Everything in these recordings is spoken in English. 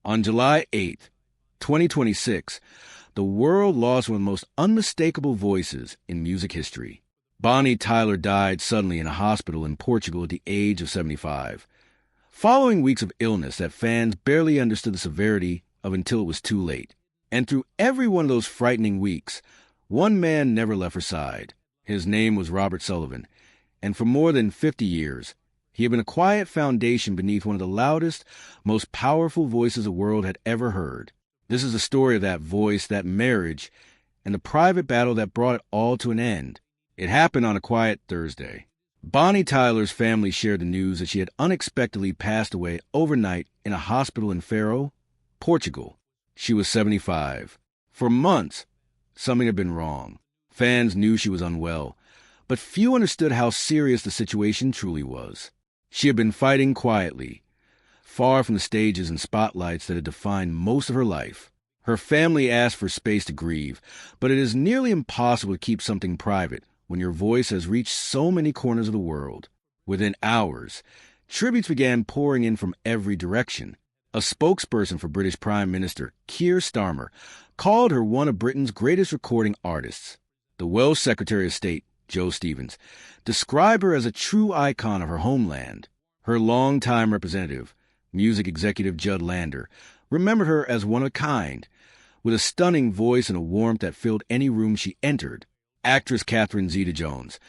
On July 8th, 2026, the world lost one of the most unmistakable voices in music history. Bonnie Tyler died suddenly in a hospital in Portugal at the age of 75. Following weeks of illness that fans barely understood the severity of until it was too late. And through every one of those frightening weeks, one man never left her side. His name was Robert Sullivan, and for more than 50 years, he had been a quiet foundation beneath one of the loudest, most powerful voices the world had ever heard. This is the story of that voice, that marriage, and the private battle that brought it all to an end. It happened on a quiet Thursday. Bonnie Tyler's family shared the news that she had unexpectedly passed away overnight in a hospital in Faro, Portugal. She was 75. For months, something had been wrong. Fans knew she was unwell, but few understood how serious the situation truly was. She had been fighting quietly, far from the stages and spotlights that had defined most of her life. Her family asked for space to grieve, but it is nearly impossible to keep something private when your voice has reached so many corners of the world. Within hours, tributes began pouring in from every direction. A spokesperson for British Prime Minister Keir Starmer called her one of Britain's greatest recording artists. The Welsh Secretary of State, Joe Stevens, described her as a true icon of her homeland. Her longtime representative, music executive Judd Lander, remembered her as one of a kind, with a stunning voice and a warmth that filled any room she entered. Actress Catherine Zeta-Jones,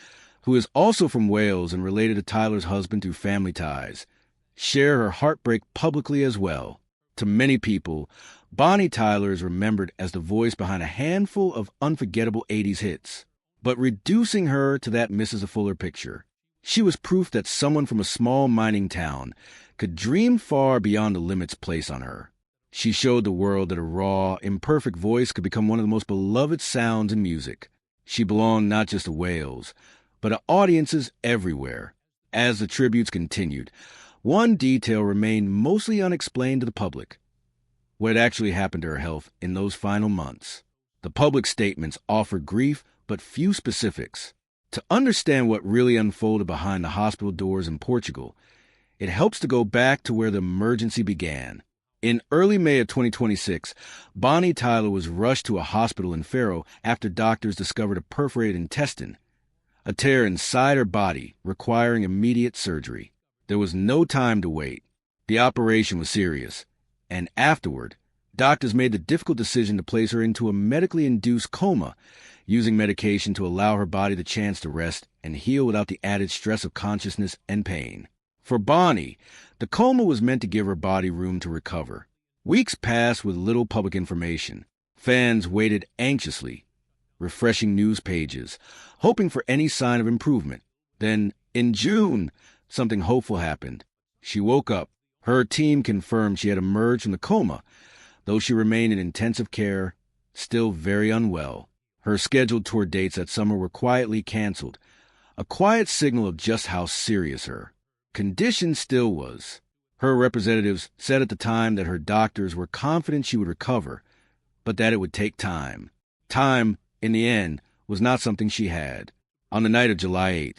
who is also from Wales and related to Tyler's husband through family ties, shared her heartbreak publicly as well. To many people, Bonnie Tyler is remembered as the voice behind a handful of unforgettable 80s hits. But reducing her to that misses a fuller picture. She was proof that someone from a small mining town could dream far beyond the limits placed on her. She showed the world that a raw, imperfect voice could become one of the most beloved sounds in music. She belonged not just to Wales, but to audiences everywhere. As the tributes continued, one detail remained mostly unexplained to the public: what had actually happened to her health in those final months. The public statements offered grief, but few specifics. To understand what really unfolded behind the hospital doors in Portugal, it helps to go back to where the emergency began. In early May of 2026, Bonnie Tyler was rushed to a hospital in Faro after doctors discovered a perforated intestine, a tear inside her body requiring immediate surgery. There was no time to wait. The operation was serious, and afterward, doctors made the difficult decision to place her into a medically induced coma, using medication to allow her body the chance to rest and heal without the added stress of consciousness and pain. For Bonnie, the coma was meant to give her body room to recover. Weeks passed with little public information. Fans waited anxiously, refreshing news pages, hoping for any sign of improvement. Then, in June, something hopeful happened. She woke up. Her team confirmed she had emerged from the coma, though she remained in intensive care, still very unwell. Her scheduled tour dates that summer were quietly canceled, a quiet signal of just how serious her condition still was. Her representatives said at the time that her doctors were confident she would recover, but that it would take time. Time, in the end, was not something she had. On the night of July 8th,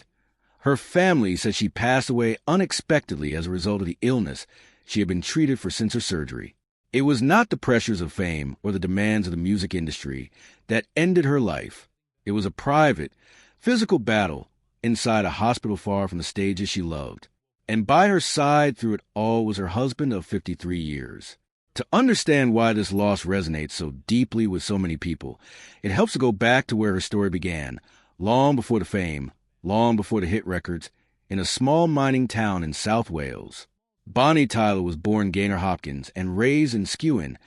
her family said she passed away unexpectedly as a result of the illness she had been treated for since her surgery. It was not the pressures of fame or the demands of the music industry that ended her life. It was a private, physical battle inside a hospital far from the stages she loved. And by her side through it all was her husband of 53 years. To understand why this loss resonates so deeply with so many people, it helps to go back to where her story began, long before the fame, long before the hit records, in a small mining town in South Wales. Bonnie Tyler was born Gaynor Hopkins and raised in Skewen,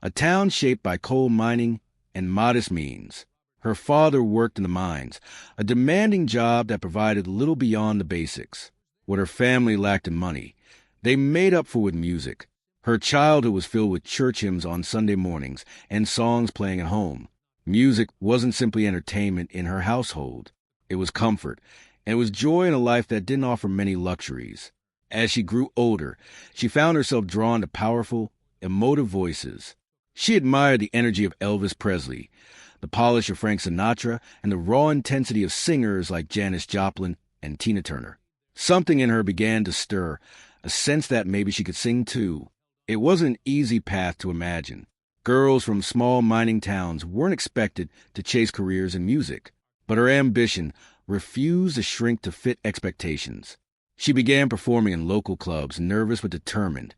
a town shaped by coal mining and modest means. Her father worked in the mines, a demanding job that provided little beyond the basics. What her family lacked in money, they made up for with music. Her childhood was filled with church hymns on Sunday mornings and songs playing at home. Music wasn't simply entertainment in her household. It was comfort, and it was joy in a life that didn't offer many luxuries. As she grew older, she found herself drawn to powerful, emotive voices. She admired the energy of Elvis Presley, the polish of Frank Sinatra, and the raw intensity of singers like Janis Joplin and Tina Turner. Something in her began to stir, a sense that maybe she could sing too. It wasn't an easy path to imagine. Girls from small mining towns weren't expected to chase careers in music, but her ambition refused to shrink to fit expectations. She began performing in local clubs, nervous but determined,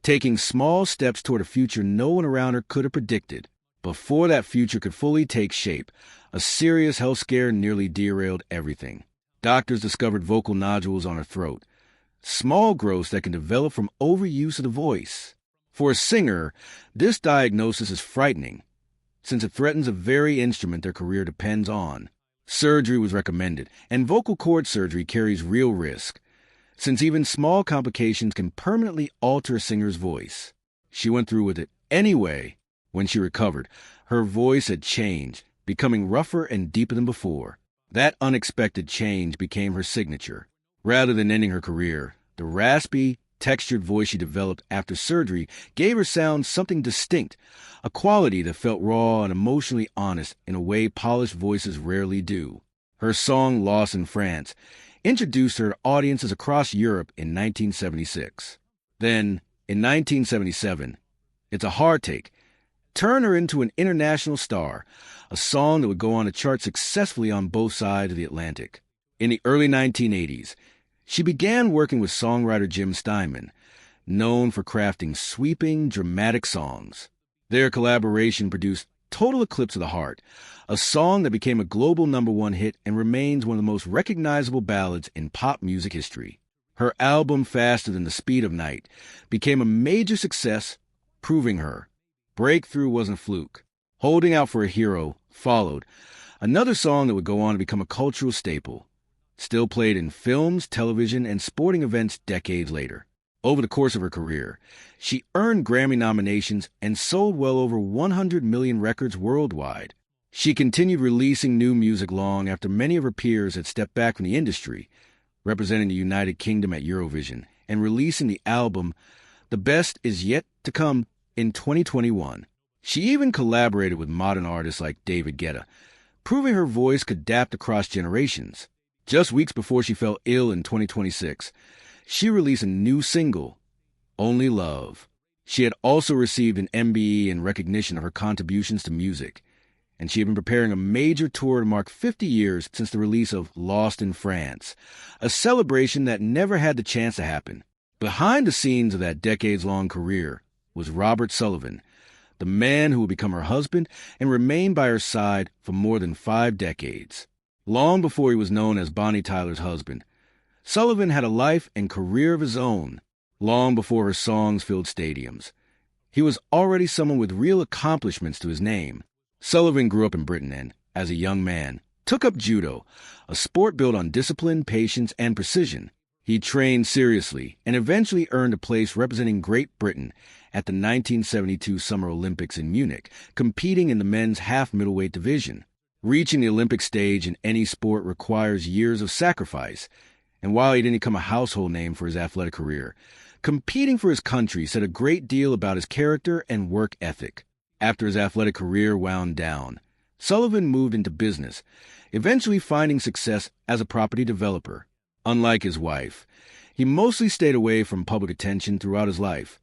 taking small steps toward a future no one around her could have predicted. Before that future could fully take shape, a serious health scare nearly derailed everything. Doctors discovered vocal nodules on her throat, small growths that can develop from overuse of the voice. For a singer, this diagnosis is frightening, since it threatens the very instrument their career depends on. Surgery was recommended, and vocal cord surgery carries real risk, since even small complications can permanently alter a singer's voice. She went through with it anyway. When she recovered, her voice had changed, becoming rougher and deeper than before. That unexpected change became her signature. Rather than ending her career, the raspy, textured voice she developed after surgery gave her sound something distinct, a quality that felt raw and emotionally honest in a way polished voices rarely do. Her song Lost in France introduced her to audiences across Europe in 1976. Then, in 1977, It's a Hard Take turned her into an international star, a song that would go on to chart successfully on both sides of the Atlantic. In the early 1980s, she began working with songwriter Jim Steinman, known for crafting sweeping, dramatic songs. Their collaboration produced Total Eclipse of the Heart, a song that became a global #1 hit and remains one of the most recognizable ballads in pop music history. Her album Faster Than the Speed of Night became a major success, proving her breakthrough wasn't a fluke. Holding Out for a Hero followed, another song that would go on to become a cultural staple, still played in films, television, and sporting events decades later. Over the course of her career, she earned Grammy nominations and sold well over 100 million records worldwide. She continued releasing new music long after many of her peers had stepped back from the industry, representing the United Kingdom at Eurovision, and releasing the album The Best Is Yet to Come in 2021. She even collaborated with modern artists like David Guetta, proving her voice could adapt across generations. Just weeks before she fell ill in 2026, she released a new single, Only Love. She had also received an MBE in recognition of her contributions to music, and she had been preparing a major tour to mark 50 years since the release of Lost in France, a celebration that never had the chance to happen. Behind the scenes of that decades-long career was Robert Sullivan, the man who would become her husband and remain by her side for more than 5 decades. Long before he was known as Bonnie Tyler's husband, Sullivan had a life and career of his own. Long before her songs filled stadiums, he was already someone with real accomplishments to his name. Sullivan grew up in Britain and, as a young man, took up judo, a sport built on discipline, patience, and precision. He trained seriously and eventually earned a place representing Great Britain at the 1972 Summer Olympics in Munich, competing in the men's half-middleweight division. Reaching the Olympic stage in any sport requires years of sacrifice, and while he didn't become a household name for his athletic career, competing for his country said a great deal about his character and work ethic. After his athletic career wound down, Sullivan moved into business, eventually finding success as a property developer. Unlike his wife, he mostly stayed away from public attention throughout his life,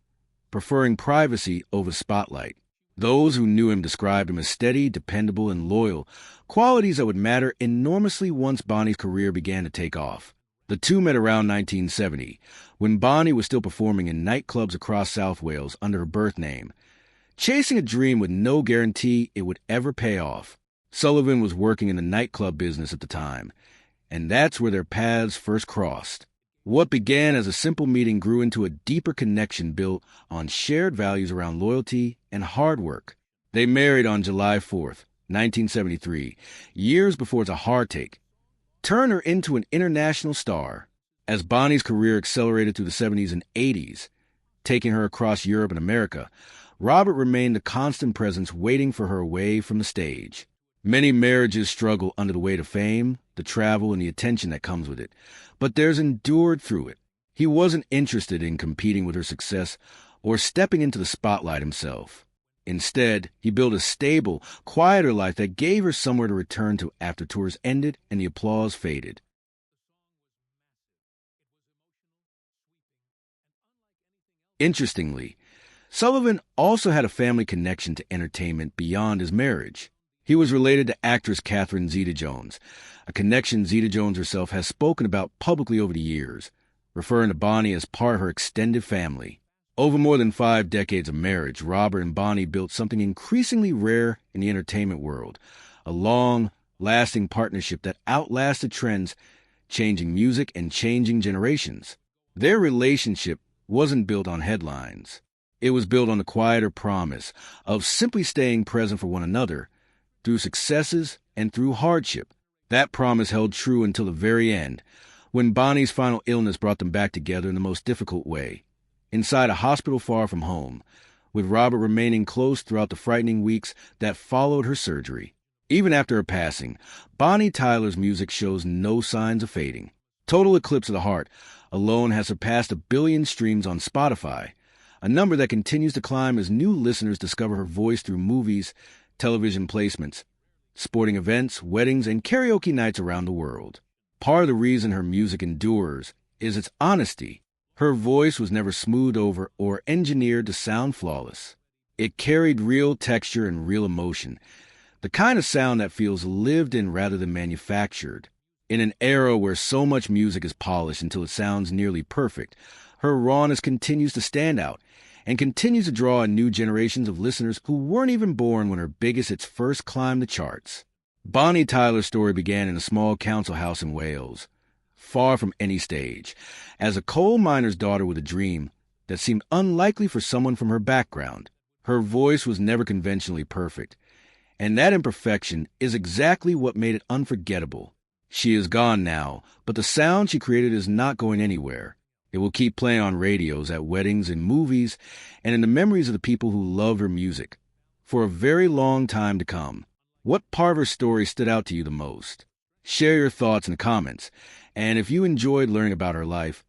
preferring privacy over spotlight. Those who knew him described him as steady, dependable, and loyal, qualities that would matter enormously once Bonnie's career began to take off. The two met around 1970, when Bonnie was still performing in nightclubs across South Wales under her birth name, chasing a dream with no guarantee it would ever pay off. Sullivan was working in the nightclub business at the time, and that's where their paths first crossed. What began as a simple meeting grew into a deeper connection built on shared values around loyalty and hard work. They married on July 4th, 1973, years before It's a Hard Take, turned her into an international star. As Bonnie's career accelerated through the 70s and 80s, taking her across Europe and America, Robert remained a constant presence waiting for her away from the stage. Many marriages struggle under the weight of fame, the travel, and the attention that comes with it, but theirs endured through it. He wasn't interested in competing with her success or stepping into the spotlight himself. Instead, he built a stable, quieter life that gave her somewhere to return to after tours ended and the applause faded. Interestingly, Sullivan also had a family connection to entertainment beyond his marriage. He was related to actress Catherine Zeta-Jones, a connection Zeta-Jones herself has spoken about publicly over the years, referring to Bonnie as part of her extended family. Over more than 5 decades of marriage, Robert and Bonnie built something increasingly rare in the entertainment world, a long, lasting partnership that outlasted trends, changing music and changing generations. Their relationship wasn't built on headlines. It was built on the quieter promise of simply staying present for one another through successes and through hardship. That promise held true until the very end, when Bonnie's final illness brought them back together in the most difficult way, inside a hospital far from home, with Robert remaining close throughout the frightening weeks that followed her surgery. Even after her passing, Bonnie Tyler's music shows no signs of fading. Total Eclipse of the Heart alone has surpassed 1 billion streams on Spotify, a number that continues to climb as new listeners discover her voice through movies, television placements, sporting events, weddings, and karaoke nights around the world. Part of the reason her music endures is its honesty. Her voice was never smoothed over or engineered to sound flawless. It carried real texture and real emotion, the kind of sound that feels lived in rather than manufactured. In an era where so much music is polished until it sounds nearly perfect, her rawness continues to stand out and continues to draw in new generations of listeners who weren't even born when her biggest hits first climbed the charts. Bonnie Tyler's story began in a small council house in Wales, far from any stage, as a coal miner's daughter with a dream that seemed unlikely for someone from her background. Her voice was never conventionally perfect, and that imperfection is exactly what made it unforgettable. She is gone now, but the sound she created is not going anywhere. It will keep playing on radios, at weddings, in movies, and in the memories of the people who love her music, for a very long time to come. What part of her story stood out to you the most? Share your thoughts in the comments, and if you enjoyed learning about her life,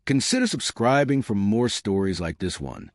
consider subscribing for more stories like this one.